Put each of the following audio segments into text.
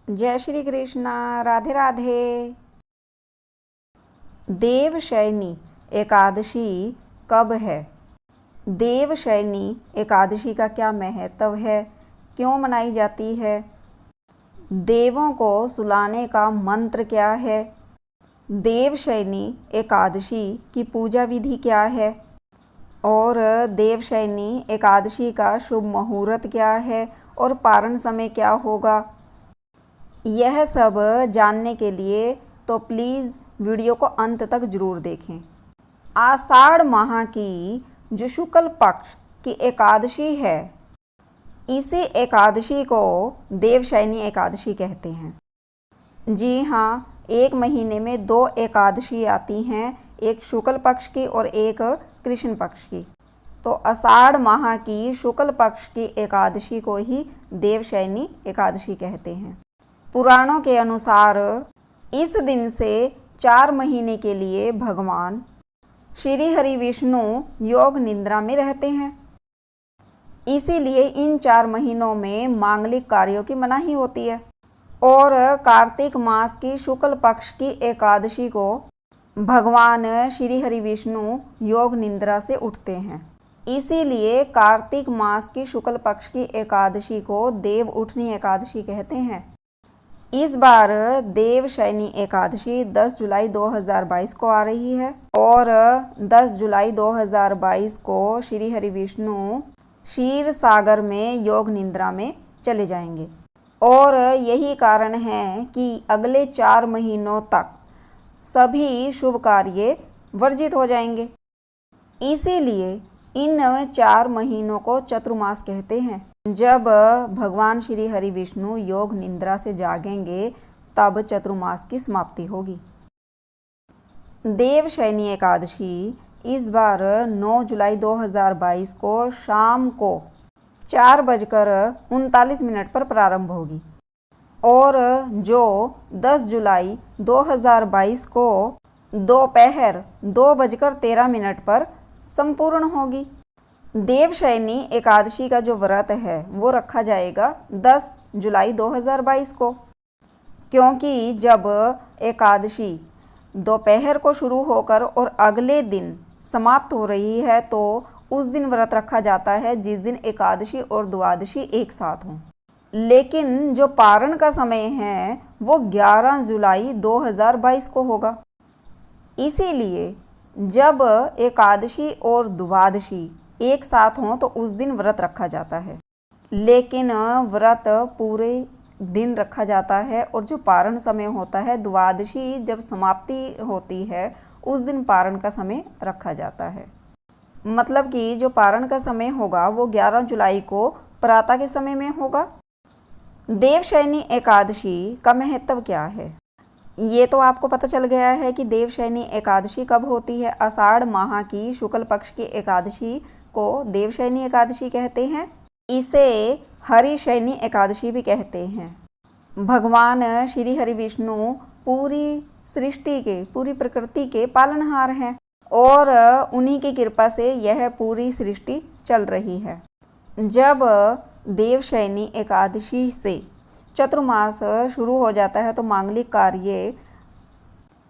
जय श्री कृष्णा। राधे राधे। देवशयनी एकादशी कब है? देवशयनी एकादशी का क्या महत्व है? क्यों मनाई जाती है? देवों को सुलाने का मंत्र क्या है? देवशयनी एकादशी की पूजा विधि क्या है? और देवशयनी एकादशी का शुभ मुहूर्त क्या है और पारण समय क्या होगा? यह सब जानने के लिए तो प्लीज़ वीडियो को अंत तक ज़रूर देखें। आषाढ़ माह की जो शुक्ल पक्ष की एकादशी है, इसी एकादशी को देवशयनी एकादशी कहते हैं। जी हाँ, एक महीने में 2 एकादशी आती हैं, एक शुक्ल पक्ष की और एक कृष्ण पक्ष की। तो आषाढ़ माह की शुक्ल पक्ष की एकादशी को ही देवशयनी एकादशी कहते हैं। पुराणों के अनुसार इस दिन से 4 महीने के लिए भगवान श्री हरि विष्णु योग निद्रा में रहते हैं। इसीलिए इन 4 महीनों में मांगलिक कार्यों की मनाही होती है। और कार्तिक मास की शुक्ल पक्ष की एकादशी को भगवान श्री हरि विष्णु योग निद्रा से उठते हैं। इसीलिए कार्तिक मास की शुक्ल पक्ष की एकादशी को देव उठनी एकादशी कहते हैं। इस बार देवशयनी एकादशी 10 जुलाई 2022 को आ रही है और 10 जुलाई 2022 को श्री हरि विष्णु क्षीर सागर में योग निद्रा में चले जाएंगे। और यही कारण है कि अगले 4 महीनों तक सभी शुभ कार्य वर्जित हो जाएंगे। इसीलिए इन 4 महीनों को चतुर्मास कहते हैं। जब भगवान श्री हरि विष्णु योग निद्रा से जागेंगे तब चतुर्मास की समाप्ति होगी। देवशयनी एकादशी इस बार 9 जुलाई 2022 को शाम को 4:39 पर प्रारंभ होगी और जो 10 जुलाई 2022 को दोपहर 2:13 पर संपूर्ण होगी। देवशयनी एकादशी का जो व्रत है वो रखा जाएगा 10 जुलाई 2022 को, क्योंकि जब एकादशी दोपहर को शुरू होकर और अगले दिन समाप्त हो रही है तो उस दिन व्रत रखा जाता है जिस दिन एकादशी और द्वादशी एक साथ हों। लेकिन जो पारण का समय है वो 11 जुलाई 2022 को होगा। इसीलिए जब एकादशी और द्वादशी एक साथ हों तो उस दिन व्रत रखा जाता है। लेकिन व्रत पूरे दिन रखा जाता है और जो पारण समय होता है द्वादशी जब समाप्ति होती है उस दिन पारण का समय रखा जाता है। मतलब कि जो पारण का समय होगा वो 11 जुलाई को प्रातः के समय में होगा। देवशयनी एकादशी का महत्व क्या है ये तो आपको पता चल गया है कि देवशयनी एकादशी कब होती है। आषाढ़ माह की शुक्ल पक्ष की एकादशी को देवशयनी एकादशी कहते हैं। इसे हरिशयनी एकादशी भी कहते हैं। भगवान श्री हरि विष्णु पूरी सृष्टि के, पूरी प्रकृति के पालनहार हैं और उन्हीं की कृपा से यह पूरी सृष्टि चल रही है। जब देवशयनी एकादशी से चतुर्मास शुरू हो जाता है तो मांगलिक कार्य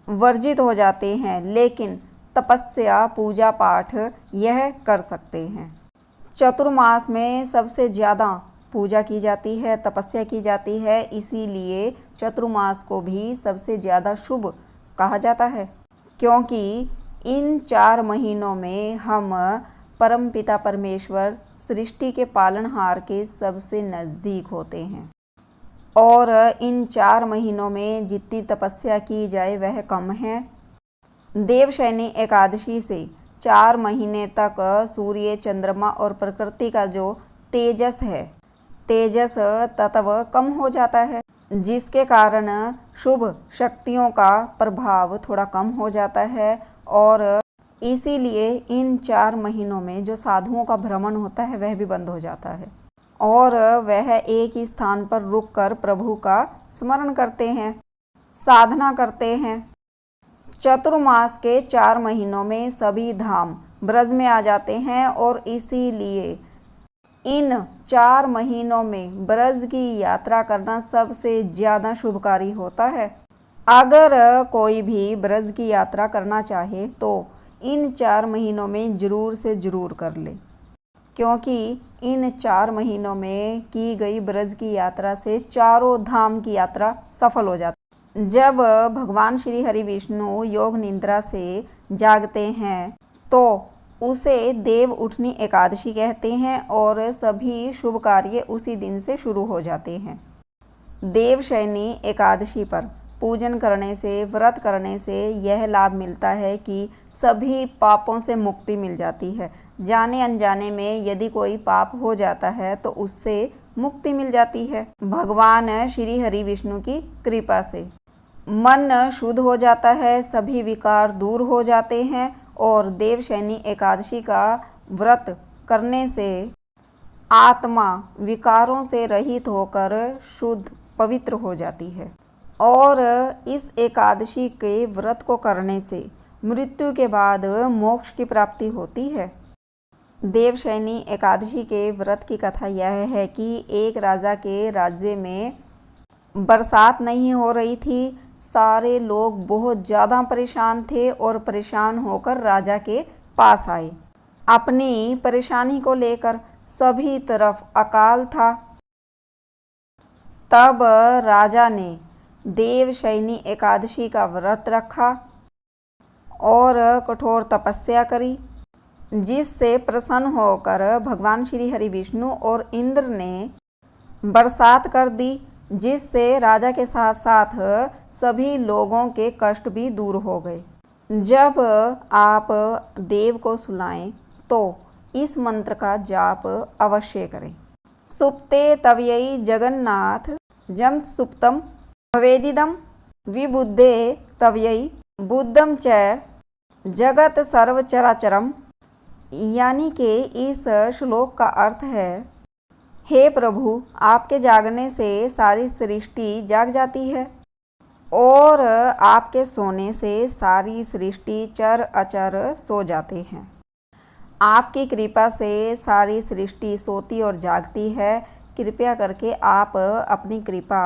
वर्जित हो जाते हैं, लेकिन तपस्या पूजा पाठ यह कर सकते हैं। चतुर्मास में सबसे ज़्यादा पूजा की जाती है, तपस्या की जाती है, इसीलिए चतुर्मास को भी सबसे ज़्यादा शुभ कहा जाता है, क्योंकि इन 4 महीनों में हम परमपिता परमेश्वर सृष्टि के पालनहार के सबसे नज़दीक होते हैं। और इन 4 महीनों में जितनी तपस्या की जाए वह कम है। देवशयनी एकादशी से 4 महीने तक सूर्य, चंद्रमा और प्रकृति का जो तेजस है, तेजस तत्व कम हो जाता है, जिसके कारण शुभ शक्तियों का प्रभाव थोड़ा कम हो जाता है। और इसीलिए इन 4 महीनों में जो साधुओं का भ्रमण होता है वह भी बंद हो जाता है और वह एक ही स्थान पर रुककर प्रभु का स्मरण करते हैं, साधना करते हैं। चतुर्मास के 4 महीनों में सभी धाम ब्रज में आ जाते हैं और इसीलिए इन 4 महीनों में ब्रज की यात्रा करना सबसे ज़्यादा शुभकारी होता है। अगर कोई भी ब्रज की यात्रा करना चाहे तो इन 4 महीनों में ज़रूर से ज़रूर कर ले, क्योंकि इन 4 महीनों में की गई ब्रज की यात्रा से चारों धाम की यात्रा सफल हो जाती है। जब भगवान श्री हरि विष्णु योग निद्रा से जागते हैं तो उसे देव उठनी एकादशी कहते हैं और सभी शुभ कार्य उसी दिन से शुरू हो जाते हैं। देवशयनी एकादशी पर पूजन करने से, व्रत करने से यह लाभ मिलता है कि सभी पापों से मुक्ति मिल जाती है। जाने अनजाने में यदि कोई पाप हो जाता है तो उससे मुक्ति मिल जाती है। भगवान श्री हरि विष्णु की कृपा से मन शुद्ध हो जाता है, सभी विकार दूर हो जाते हैं और देवशयनी एकादशी का व्रत करने से आत्मा विकारों से रहित होकर शुद्ध पवित्र हो जाती है। और इस एकादशी के व्रत को करने से मृत्यु के बाद मोक्ष की प्राप्ति होती है। देवशयनी एकादशी के व्रत की कथा यह है कि एक राजा के राज्य में बरसात नहीं हो रही थी। सारे लोग बहुत ज़्यादा परेशान थे और परेशान होकर राजा के पास आए। अपनी परेशानी को लेकर सभी तरफ अकाल था। तब राजा ने देवशयनी एकादशी का व्रत रखा और कठोर तपस्या करी, जिससे प्रसन्न होकर भगवान श्री हरि विष्णु और इंद्र ने बरसात कर दी, जिससे राजा के साथ साथ सभी लोगों के कष्ट भी दूर हो गए। जब आप देव को सुलाएं तो इस मंत्र का जाप अवश्य करें। सुप्ते तवयै जगन्नाथ जम सुप्तम भवेदिदम विबुद्धे तवयै बुद्धम च जगत सर्वचराचरम। यानी कि इस श्लोक का अर्थ है, हे प्रभु, आपके जागने से सारी सृष्टि जाग जाती है और आपके सोने से सारी सृष्टि चर अचर सो जाते हैं। आपकी कृपा से सारी सृष्टि सोती और जागती है। कृपया करके आप अपनी कृपा,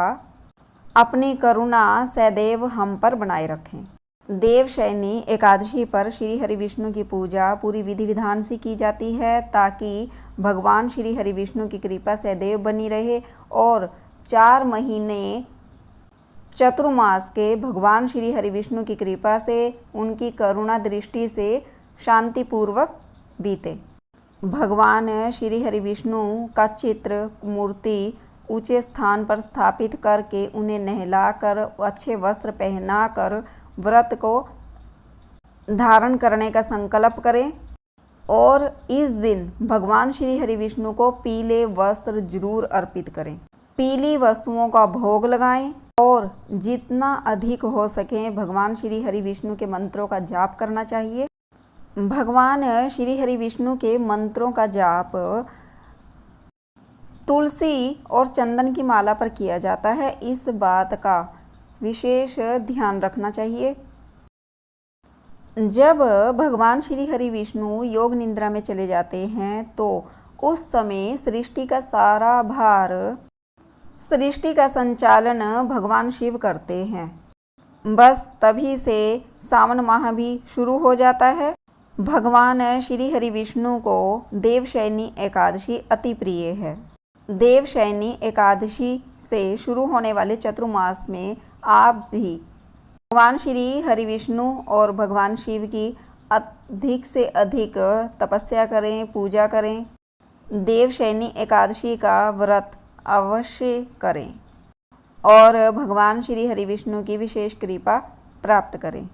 अपनी करुणा सदैव हम पर बनाए रखें। देवशयनी एकादशी पर श्री हरि विष्णु की पूजा पूरी विधि विधान से की जाती है ताकि भगवान श्री हरि विष्णु की कृपा सदैव बनी रहे और 4 महीने चतुर्मास के भगवान श्री हरि विष्णु की कृपा से, उनकी करुणा दृष्टि से शांतिपूर्वक बीते। भगवान श्री हरि विष्णु का चित्र, मूर्ति ऊंचे स्थान पर स्थापित करके उन्हें नहलाकर, अच्छे वस्त्र पहनाकर व्रत को धारण करने का संकल्प करें और इस दिन भगवान श्री हरि विष्णु को पीले वस्त्र जरूर अर्पित करें। पीली वस्तुओं का भोग लगाएं और जितना अधिक हो सके भगवान श्री हरि विष्णु के मंत्रों का जाप करना चाहिए। भगवान श्री हरि विष्णु के मंत्रों का जाप तुलसी और चंदन की माला पर किया जाता है। इस बात का विशेष ध्यान रखना चाहिए। जब भगवान श्री हरि विष्णु योग निद्रा में चले जाते हैं तो उस समय सृष्टि का सारा भार, सृष्टि का संचालन भगवान शिव करते हैं। बस तभी से सावन माह भी शुरू हो जाता है। भगवान श्री हरि विष्णु को देवशयनी एकादशी अति प्रिय है। देवशयनी एकादशी से शुरू होने वाले चतुर्मास में आप भी भगवान श्री हरि विष्णु और भगवान शिव की अधिक से अधिक तपस्या करें, पूजा करें। देवशयनी एकादशी का व्रत अवश्य करें और भगवान श्री हरि विष्णु की विशेष कृपा प्राप्त करें।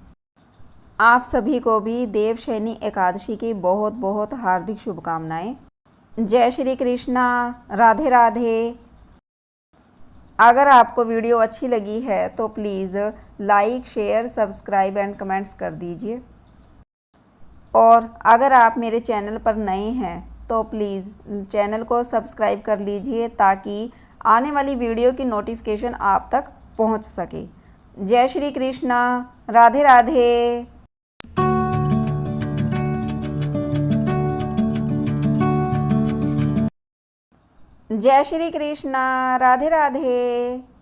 आप सभी को भी देवशयनी एकादशी की बहुत बहुत हार्दिक शुभकामनाएं। जय श्री कृष्णा, राधे राधे। अगर आपको वीडियो अच्छी लगी है तो please like, share, subscribe and comments कर दीजिए। और अगर आप मेरे चैनल पर नए हैं तो प्लीज़ चैनल को सब्सक्राइब कर लीजिए ताकि आने वाली वीडियो की नोटिफिकेशन आप तक पहुंच सके। जय श्री कृष्णा, राधे राधे। जय श्री कृष्णा। राधे राधे।